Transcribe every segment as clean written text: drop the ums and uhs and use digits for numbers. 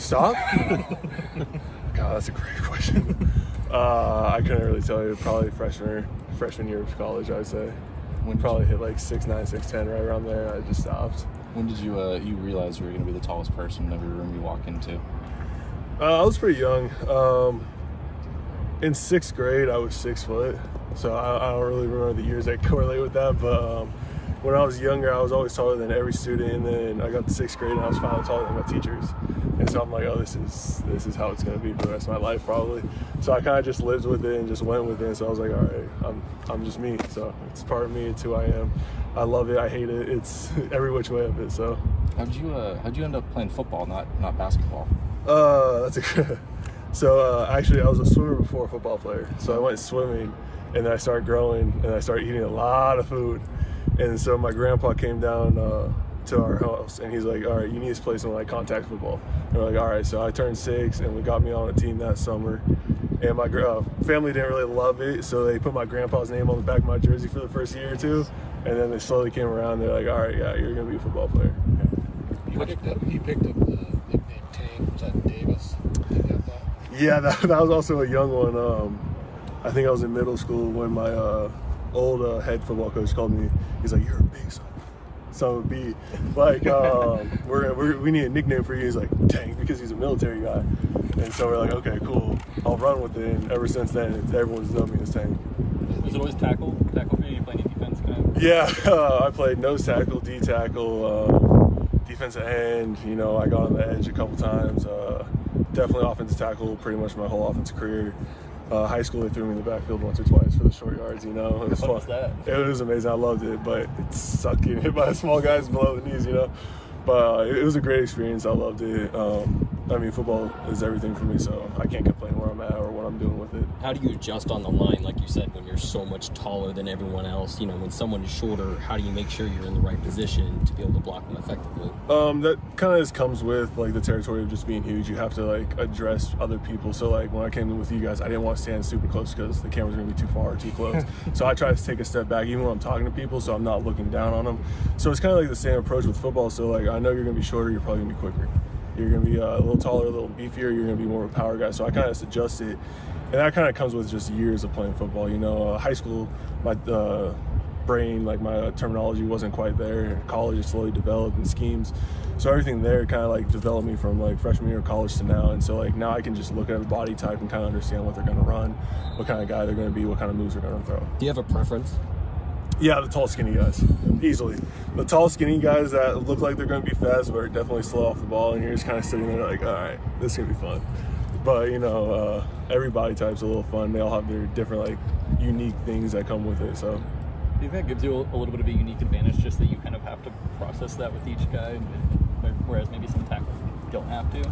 stop? God, that's a great question. I couldn't really tell you. Probably freshman year of college, I would say. Probably hit like 6'9", 6'10", right around there. I just stopped. When did you you realize you were going to be the tallest person in every room you walk into? I was pretty young. In 6th grade, I was 6 foot. So I don't really remember the years that correlate with that. But when I was younger, I was always taller than every student. And then I got to 6th grade, and I was finally taller than my teachers. And so I'm like, oh, this is how it's going to be for the rest of my life, probably. So I kind of just lived with it and just went with it. So I was like, all right, I'm just me. So it's part of me. It's who I am. I love it. I hate it. It's every which way of it. So how'd you end up playing football, not basketball? That's a good. So actually, I was a swimmer before a football player. So I went swimming, and then I started growing, and I started eating a lot of food. And so my grandpa came down to our house, and he's like, all right, you need to play some like contact football. And we're like, all right. So I turned 6, and we got me on a team that summer. And my family didn't really love it, so they put my grandpa's name on the back of my jersey for the first year or two. And then they slowly came around. They're like, all right, yeah, you're going to be a football player. He picked up the nickname Tank. Was that Davis? Did you have that? Yeah, that was also a young one. I think I was in middle school when my old head football coach called me. He's like, you're a big son. So it'd be like, we need a nickname for you. He's like, Tank, because he's a military guy. And so we're like, okay, cool. I'll run with it. And ever since then, everyone's known me as Tank. Was it always tackle for you? You playing defense kind of? Yeah, I played nose tackle, D tackle, defensive end. You know, I got on the edge a couple times. Definitely offensive tackle pretty much my whole offensive career. High school, they threw me in the backfield once or twice for the short yards, you know. It was fun. What was that? It was amazing. I loved it, but it sucked getting hit by small guys below the knees, you know. But it was a great experience. I loved it. I mean, football is everything for me, so I can't complain where I'm at or what I'm doing with it. How do you adjust on the line, like you said, when you're so much taller than everyone else? You know, when someone is shorter, how do you make sure you're in the right position to be able to block them effectively? That kind of just comes with, like, the territory of just being huge. You have to, like, address other people. So, like, when I came in with you guys, I didn't want to stand super close because the camera's going to be too far or too close. So I try to take a step back, even when I'm talking to people, so I'm not looking down on them. So it's kind of like the same approach with football. So, like, I know you're going to be shorter, you're probably going to be quicker. You're going to be a little taller, a little beefier, you're going to be more of a power guy. So I kind of just adjust it. And that kind of comes with just years of playing football. You know, high school, my brain, like my terminology wasn't quite there. College, it slowly developed in schemes. So everything there kind of like developed me from like freshman year of college to now. And so like now I can just look at the body type and kind of understand what they're going to run, what kind of guy they're going to be, what kind of moves they're going to throw. Do you have a preference? Yeah, the tall, skinny guys, easily. The tall, skinny guys that look like they're going to be fast but are definitely slow off the ball, and you're just kind of sitting there like, all right, this is going to be fun. But, you know, every body type's a little fun. They all have their different, like, unique things that come with it, so. Do you think that gives you a little bit of a unique advantage, just that you kind of have to process that with each guy, whereas maybe some tackles don't have to?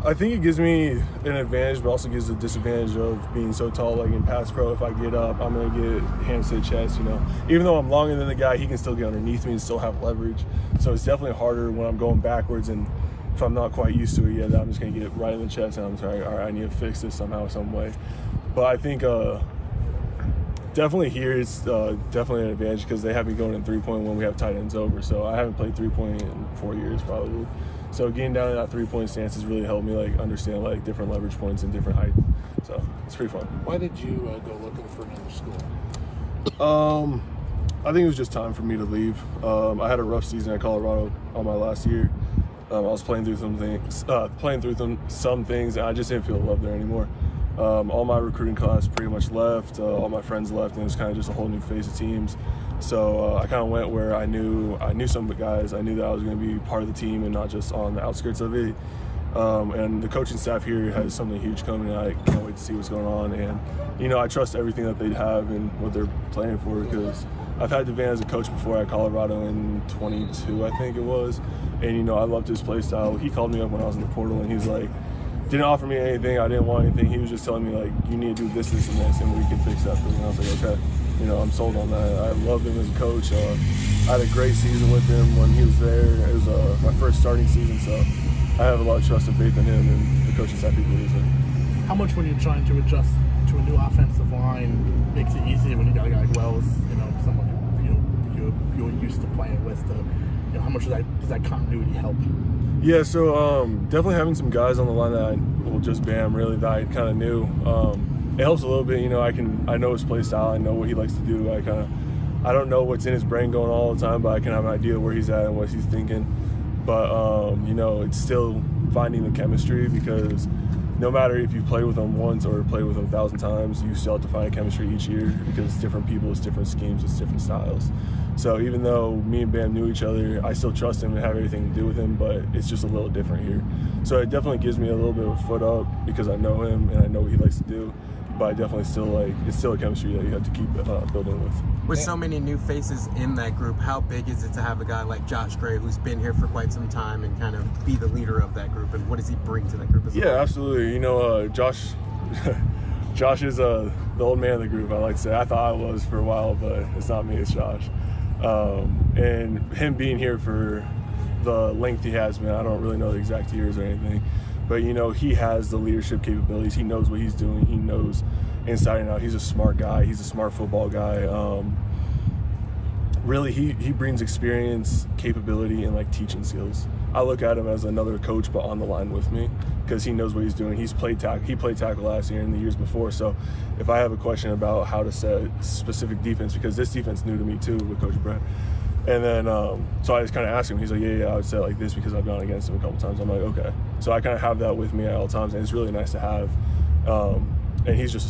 I think it gives me an advantage, but also gives a disadvantage of being so tall. Like in pass pro, if I get up, I'm going to get hands to the chest, you know. Even though I'm longer than the guy, he can still get underneath me and still have leverage. So it's definitely harder when I'm going backwards, and if I'm not quite used to it yet, I'm just going to get right in the chest, and I'm sorry, all right, I need to fix this somehow, some way. But I think definitely here it's definitely an advantage because they have me going in three-point when we have tight ends over. So I haven't played three-point in 4 years probably. So getting down in that three-point stance has really helped me like understand like different leverage points and different height. So it's pretty fun. Why did you go looking for another school? I think it was just time for me to leave. I had a rough season at Colorado on my last year. I was playing through some things, and I just didn't feel love there anymore. All my recruiting class pretty much left. All my friends left, and it was kind of just a whole new phase of teams. So I kind of went where I knew some of the guys. I knew that I was going to be part of the team and not just on the outskirts of it. And the coaching staff here has something huge coming, and I can't wait to see what's going on. And, you know, I trust everything that they have and what they're playing for because I've had Devan as a coach before at Colorado in 22, I think it was. And, you know, I loved his play style. He called me up when I was in the portal, and he's like, didn't offer me anything. I didn't want anything. He was just telling me, like, you need to do this, this, and this, and we can fix that for you. And I was like, okay. You know, I'm sold on that. I loved him as a coach. I had a great season with him when he was there. It was my first starting season, so I have a lot of trust and faith in him and the coaching staff he believes in. How much when you're trying to adjust to a new offensive line makes it easier when you got a guy like Wells, you know, someone you're used to playing with, to how much does that continuity help? Yeah, so definitely having some guys on the line that just Bam really that I kind of knew. It helps a little bit, I know his play style, I know what he likes to do. I don't know what's in his brain going all the time, but I can have an idea where he's at and what he's thinking. But it's still finding the chemistry, because no matter if you play with them once or play with them 1,000 times, you still have to find chemistry each year, because it's different people, it's different schemes, it's different styles. So even though me and Bam knew each other, I still trust him and have everything to do with him, but it's just a little different here. So it definitely gives me a little bit of a foot up, because I know him and I know what he likes to do. But I definitely still it's still a chemistry that you have to keep building with. With so many new faces in that group, how big is it to have a guy like Josh Gray, who's been here for quite some time, and kind of be the leader of that group? And what does he bring to that group as well? Yeah, absolutely. Josh is the old man of the group, I like to say. I thought I was for a while, but it's not me, it's Josh. And him being here for the length he has been, I don't really know the exact years or anything, but he has the leadership capabilities. He knows what he's doing. He knows inside and out. He's a smart guy. He's a smart football guy. Really, he brings experience, capability, and teaching skills. I look at him as another coach, but on the line with me, because he knows what he's doing. He played tackle last year and the years before. So if I have a question about how to set specific defense, because this defense new to me too with Coach Brett, and then so I just kind of asked him. He's like, yeah, I would say it like this because I've gone against him a couple times. I'm like, okay. So I kind of have that with me at all times, and it's really nice to have. And he's a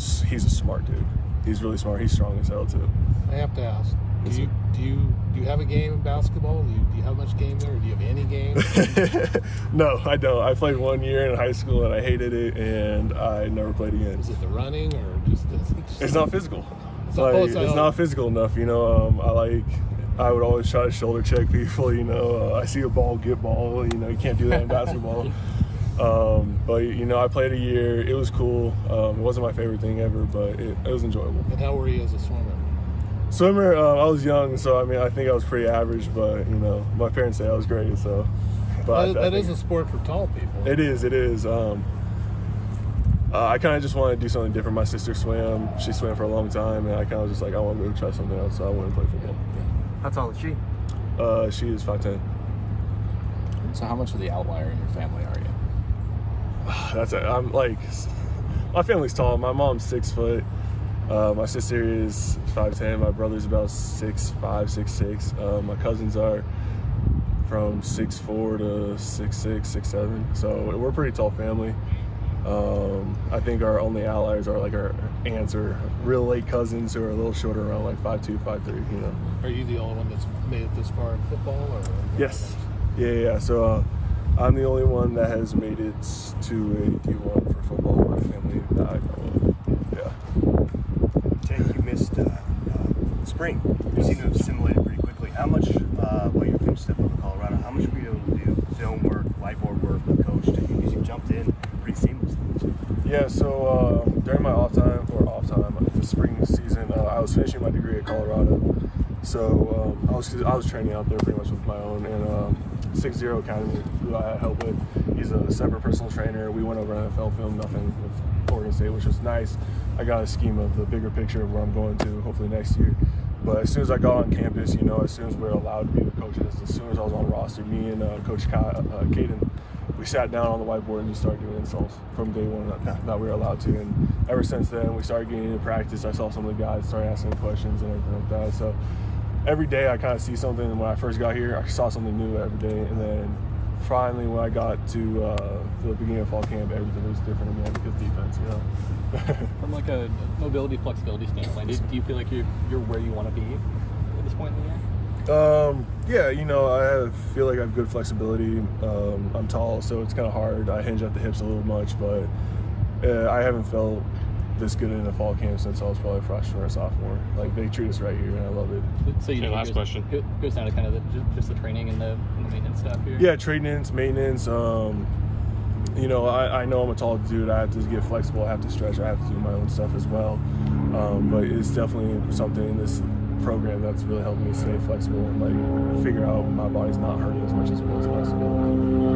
smart dude. He's really smart. He's strong as hell too. I have to ask, do you have a game in basketball? Do you have much game there? Or do you have any game? No, I don't. I played 1 year in high school and I hated it, and I never played again. Is it the running or just It's not physical. It's not physical enough. I would always try to shoulder check people. I see a ball, get ball. You can't do that in basketball. But I played a year. It was cool. It wasn't my favorite thing ever, but it was enjoyable. And how were you as a swimmer? I was young, so I think I was pretty average. But my parents say I was great. So, but that is a sport for tall people. It is. I kind of just want to do something different. My sister swam. She swam for a long time, and I kind of just I want to go try something else. So I want to play football. How tall is she? She is 5'10". So how much of the outlier in your family are you? I'm my family's tall. My mom's 6 foot. My sister is 5'10". My brother's about 6'5", 6'6". My cousins are from 6'4" to 6'6", 6'7". So we're a pretty tall family. I think our only outliers are our aunts or real late cousins who are a little shorter, around 5'2", 5'3". Are you the only one that's made it this far in football? Or Yes. Yeah. So I'm the only one that has made it to a D1 for football in my family that I know of. Yeah. Tank, you missed spring. You seem to have assimilated pretty quickly. How much, while you finished stepping up to Colorado, how much were you able to do film work, whiteboard work with Coach? Because you jumped in pretty seamlessly. Yeah, so during my off time, the spring season, I was finishing my degree at Colorado. So I was training out there pretty much with my own, and 6-0 Academy, who I had help with, he's a separate personal trainer. We went over NFL film, nothing with Oregon State, which was nice. I got a scheme of the bigger picture of where I'm going to, hopefully next year. But as soon as I got on campus, as soon as we were allowed to be the coaches, as soon as I was on roster, me and Coach Caden, we sat down on the whiteboard and just started doing installs from day one that we were allowed to. And ever since then, we started getting into practice. I saw some of the guys start asking questions and everything like that. So every day I kind of see something. And when I first got here, I saw something new every day. And then finally, when I got to the beginning of fall camp, everything was different again because defense, From a mobility, flexibility standpoint, do you feel like you're where you want to be at this point in the year? Yeah, I feel like I have good flexibility. I'm tall, so it's kind of hard. I hinge at the hips a little much, but I haven't felt this good in a fall camp since I was probably a freshman or sophomore. They treat us right here, and I love it. So last question. Goes down to kind of just the training and the maintenance stuff here. Yeah, maintenance. I know I'm a tall dude. I have to get flexible. I have to stretch. I have to do my own stuff as well. But it's definitely something in this program that's really helping me stay flexible and figure out my body's not hurting as much as it was last year.